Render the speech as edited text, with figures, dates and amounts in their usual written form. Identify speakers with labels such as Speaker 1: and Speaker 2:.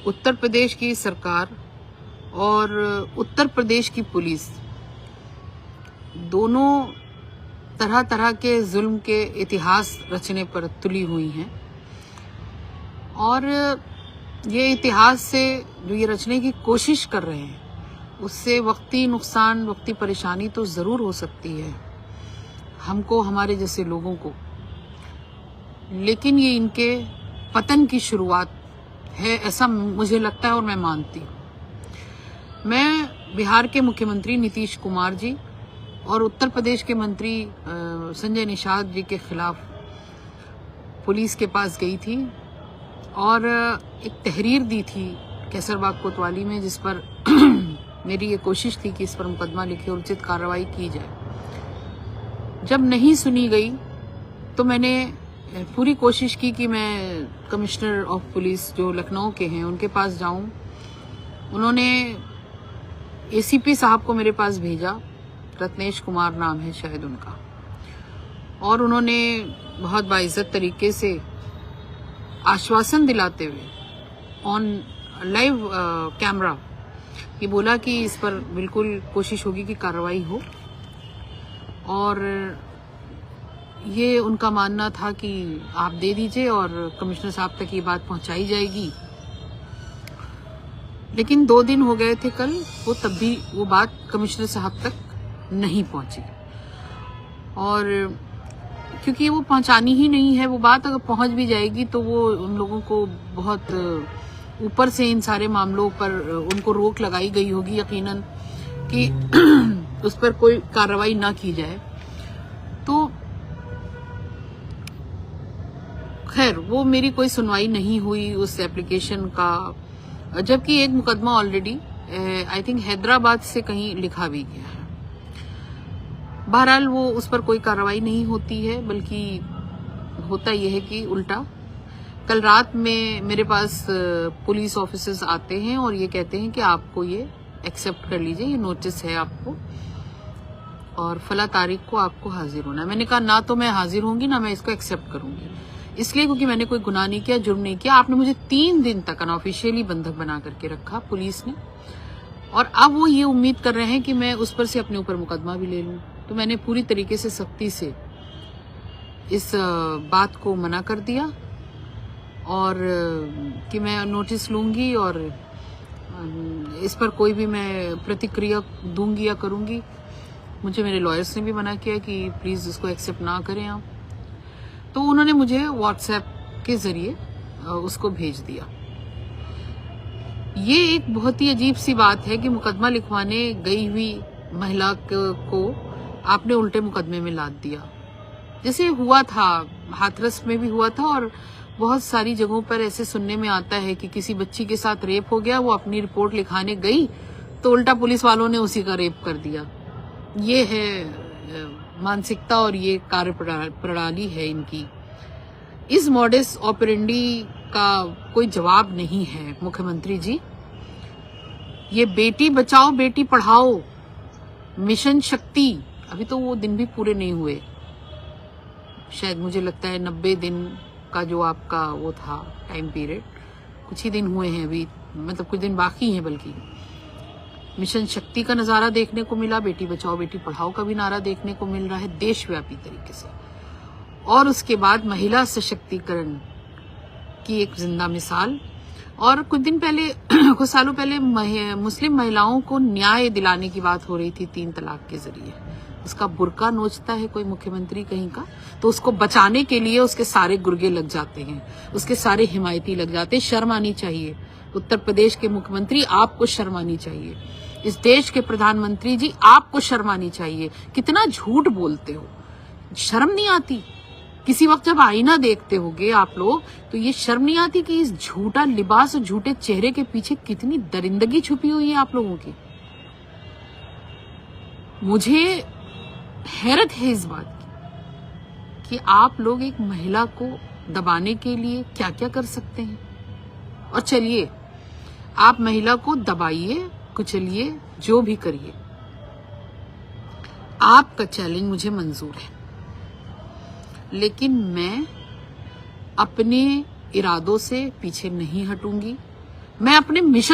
Speaker 1: उत्तर प्रदेश की सरकार और उत्तर प्रदेश की पुलिस दोनों तरह तरह के जुल्म के इतिहास रचने पर तुली हुई हैं और ये इतिहास से जो ये रचने की कोशिश कर रहे हैं उससे वक्ती नुकसान, वक्ती परेशानी तो ज़रूर हो सकती है हमको, हमारे जैसे लोगों को, लेकिन ये इनके पतन की शुरुआत है, ऐसा मुझे लगता है और मैं मानती हूँ। मैं बिहार के मुख्यमंत्री नीतीश कुमार जी और उत्तर प्रदेश के मंत्री संजय निषाद जी के खिलाफ पुलिस के पास गई थी और एक तहरीर दी थी कैसरबाग कोतवाली में, जिस पर मेरी ये कोशिश थी कि इस पर मुकदमा लिखे और उचित कार्रवाई की जाए। जब नहीं सुनी गई तो मैंने पूरी कोशिश की कि मैं कमिश्नर ऑफ पुलिस जो लखनऊ के हैं उनके पास जाऊं। उन्होंने एसीपी साहब को मेरे पास भेजा, रत्नेश कुमार नाम है शायद उनका, और उन्होंने बहुत बाइज्जत तरीके से आश्वासन दिलाते हुए ऑन लाइव कैमरा ये बोला कि इस पर बिल्कुल कोशिश होगी कि कार्रवाई हो, और ये उनका मानना था कि आप दे दीजिए और कमिश्नर साहब तक ये बात पहुंचाई जाएगी। लेकिन 2 दिन हो गए थे कल, वो तब भी वो बात कमिश्नर साहब तक नहीं पहुंची, और क्योंकि वो पहुंचानी ही नहीं है वो बात, अगर पहुंच भी जाएगी तो वो उन लोगों को बहुत ऊपर से इन सारे मामलों पर उनको रोक लगाई गई होगी यकीनन कि उस पर कोई कार्रवाई ना की जाए। तो खैर वो मेरी कोई सुनवाई नहीं हुई उस एप्लीकेशन का, जबकि एक मुकदमा ऑलरेडी आई थिंक हैदराबाद से कहीं लिखा भी गया है। बहरहाल वो उस पर कोई कार्रवाई नहीं होती है, बल्कि होता यह है कि उल्टा कल रात में मेरे पास पुलिस ऑफिसर्स आते हैं और ये कहते हैं कि आपको ये एक्सेप्ट कर लीजिए, ये नोटिस है आपको और फला तारीख को आपको हाजिर होना है। मैंने कहा ना तो मैं हाजिर होंगी ना मैं इसको एक्सेप्ट करूंगी, इसलिए क्योंकि मैंने कोई गुनाह नहीं किया, जुर्म नहीं किया। आपने मुझे 3 दिन तक अनऑफिशियली बंधक बना करके रखा पुलिस ने, और अब वो ये उम्मीद कर रहे हैं कि मैं उस पर से अपने ऊपर मुकदमा भी ले लूं। तो मैंने पूरी तरीके से सख्ती से इस बात को मना कर दिया और कि मैं नोटिस लूंगी और इस पर कोई भी मैं प्रतिक्रिया दूंगी या करूंगी। मुझे मेरे लॉयर्स ने भी मना किया कि प्लीज इसको एक्सेप्ट ना करें आप। तो उन्होंने मुझे व्हाट्सएप के जरिए उसको भेज दिया। ये एक बहुत ही अजीब सी बात है कि मुकदमा लिखवाने गई हुई महिला को आपने उल्टे मुकदमे में लाद दिया, जैसे हुआ था हाथरस में भी हुआ था, और बहुत सारी जगहों पर ऐसे सुनने में आता है कि किसी बच्ची के साथ रेप हो गया, वो अपनी रिपोर्ट लिखाने गई तो उल्टा पुलिस वालों ने उसी का रेप कर दिया। ये है मानसिकता और ये कार्य प्रणाली है इनकी। इस मॉडस ऑपरेंडी का कोई जवाब नहीं है मुख्यमंत्री जी। ये बेटी बचाओ बेटी पढ़ाओ मिशन शक्ति, अभी तो वो दिन भी पूरे नहीं हुए, शायद मुझे लगता है 90 दिन का जो आपका वो था टाइम पीरियड, कुछ ही दिन हुए हैं अभी, मतलब कुछ दिन बाकी हैं। बल्कि मिशन शक्ति का नजारा देखने को मिला, बेटी बचाओ बेटी पढ़ाओ का भी नारा देखने को मिल रहा है देशव्यापी तरीके से, और उसके बाद महिला सशक्तिकरण की एक जिंदा मिसाल। और कुछ दिन पहले कुछ सालों पहले मुस्लिम महिलाओं को न्याय दिलाने की बात हो रही थी 3 तलाक के जरिए। उसका बुर्का नोचता है कोई मुख्यमंत्री कहीं का, तो उसको बचाने के लिए उसके सारे गुर्गे लग जाते हैं, उसके सारे हिमायती लग जाते हैं। शर्म आनी चाहिए उत्तर प्रदेश के मुख्यमंत्री, आपको शर्म आनी चाहिए। इस देश के प्रधानमंत्री जी आपको शर्म आनी चाहिए। कितना झूठ बोलते हो, शर्म नहीं आती? किसी वक्त जब आईना देखते होगे आप लोग तो ये शर्म नहीं आती कि इस झूठा लिबास और झूठे चेहरे के पीछे कितनी दरिंदगी छुपी हुई है आप लोगों की। मुझे हैरत है इस बात की कि आप लोग एक महिला को दबाने के लिए क्या क्या कर सकते हैं। और चलिए आप महिला को दबाइए, कुचलिए, जो भी करिए, आपका चैलेंज मुझे मंजूर है, लेकिन मैं अपने इरादों से पीछे नहीं हटूंगी। मैं अपने मिशन